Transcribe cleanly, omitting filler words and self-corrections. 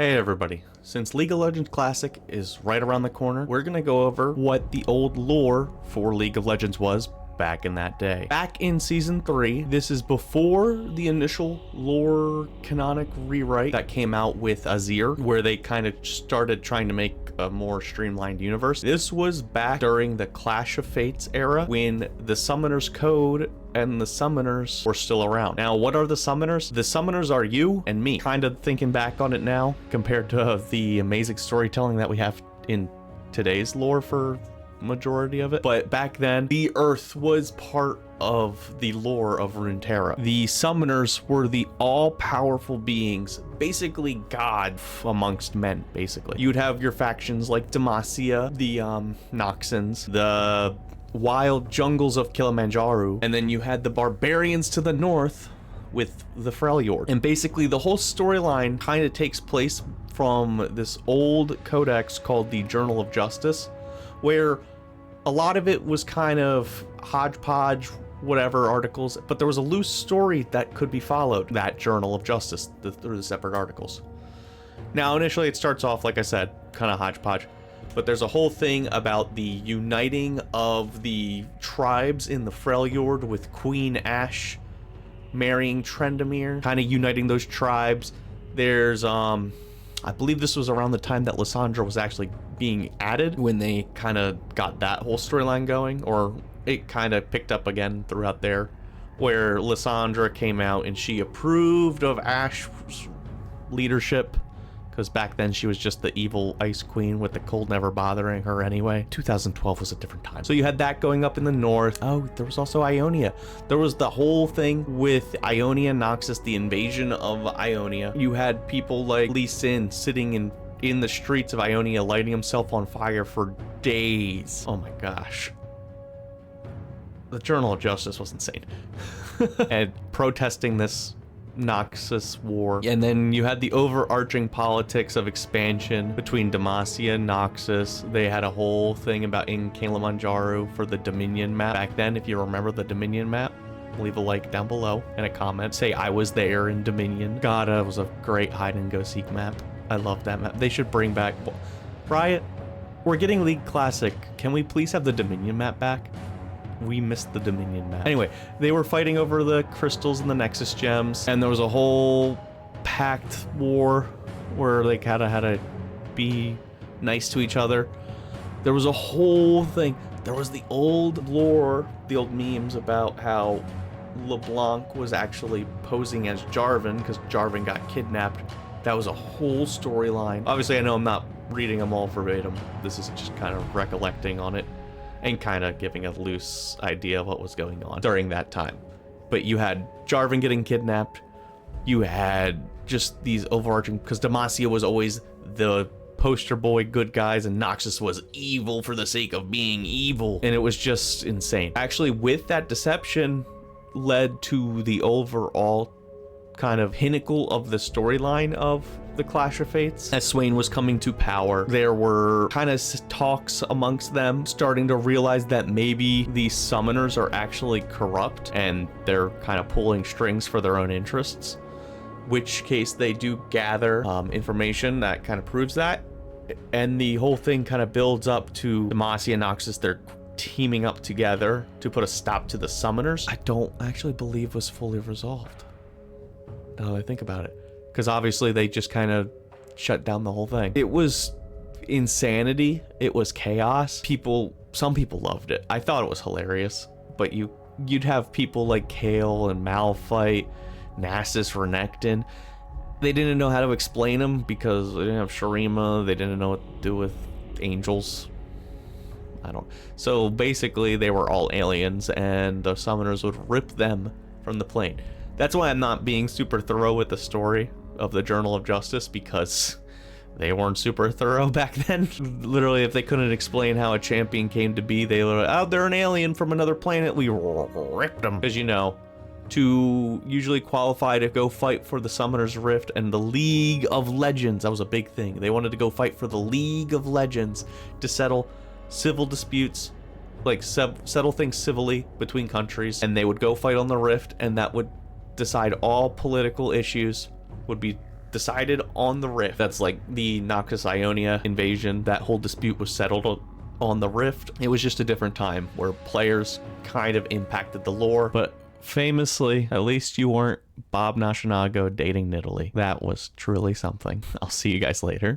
Hey everybody, since League of Legends Classic is right around the corner, we're gonna go over what the old lore for League of Legends was back in that day. Back in Season 3, this is before the initial lore canonic rewrite that came out with Azir, where they kind of started trying to make a more streamlined universe. This was back during the Clash of Fates era when the Summoner's Code and the summoners were still around. Now, what are the summoners? The summoners are you and me. Kind of thinking back on it now, compared to the amazing storytelling that we have in today's lore for majority of it. But back then, the Earth was part of the lore of Runeterra. The summoners were the all-powerful beings, basically God amongst men, basically. You'd have your factions like Demacia, the Noxans, the wild jungles of Kilimanjaro, and then you had the barbarians to the north with the Freljord. And basically the whole storyline kind of takes place from this old codex called the Journal of Justice, where a lot of it was kind of hodgepodge, whatever articles, but there was a loose story that could be followed, that Journal of Justice, through the separate articles. Now, initially it starts off, like I said, kind of hodgepodge, but there's a whole thing about the uniting of the tribes in the Freljord with Queen Ashe marrying Tryndamere, kind of uniting those tribes. There's, I believe this was around the time that Lissandra was actually being added, when they kind of got that whole storyline going, or it kind of picked up again throughout there, where Lissandra came out and she approved of Ashe's leadership, because back then she was just the evil ice queen with the cold never bothering her anyway. 2012 was a different time. So you had that going up in the north. Oh, there was also Ionia. There was the whole thing with Ionia Noxus, the invasion of Ionia. You had people like Lee Sin sitting in the streets of Ionia lighting himself on fire for days. Oh my gosh. The Journal of Justice was insane. And protesting this Noxus war. And then you had the overarching politics of expansion between Demacia and Noxus. They had a whole thing about in Kilimanjaro for the Dominion map. Back then, if you remember the Dominion map, leave a like down below and a comment. Say I was there in Dominion. God, it was a great hide and go seek map. I love that map. They should bring back Riot. We're getting League Classic. Can we please have the Dominion map back? We missed the Dominion map. Anyway, they were fighting over the crystals and the Nexus gems, and there was a whole pact war where they kind of had to be nice to each other. There was a whole thing. There was the old lore, the old memes about how LeBlanc was actually posing as Jarvan because Jarvan got kidnapped. That was a whole storyline. Obviously, I know I'm not reading them all verbatim. This is just kind of recollecting on it and kind of giving a loose idea of what was going on during that time. But you had Jarvan getting kidnapped. You had just these overarching, because Demacia was always the poster boy good guys, and Noxus was evil for the sake of being evil. And it was just insane. Actually, with that deception led to the overall kind of pinnacle of the storyline of the Clash of Fates. As Swain was coming to power, there were kind of talks amongst them, starting to realize that maybe these summoners are actually corrupt and they're kind of pulling strings for their own interests, which case they do gather information that kind of proves that. And the whole thing kind of builds up to Demacia and Noxus. They're teaming up together to put a stop to the summoners. I don't actually believe was fully resolved, now that I think about it, because obviously they just kind of shut down the whole thing. It was insanity. It was chaos. Some people loved it. I thought it was hilarious, but you'd have people like Kayle and Malphite, Nasus, Renekton. They didn't know how to explain them because they didn't have Shurima. They didn't know what to do with angels. So basically they were all aliens, and the summoners would rip them from the plane. That's why I'm not being super thorough with the story of the Journal of Justice, because they weren't super thorough back then. Literally, if they couldn't explain how a champion came to be, they were, oh, they're an alien from another planet, we ripped them. Because, you know, to usually qualify to go fight for the Summoner's Rift and the League of Legends, that was a big thing. They wanted to go fight for the League of Legends to settle civil disputes, like settle things civilly between countries, and they would go fight on the Rift, and that would decide all political issues, would be decided on the Rift. That's like the Noxus Ionia invasion. That whole dispute was settled on the Rift. It was just a different time where players kind of impacted the lore, but famously, at least you weren't Bob Nashinago dating Nidalee. That was truly something. I'll see you guys later.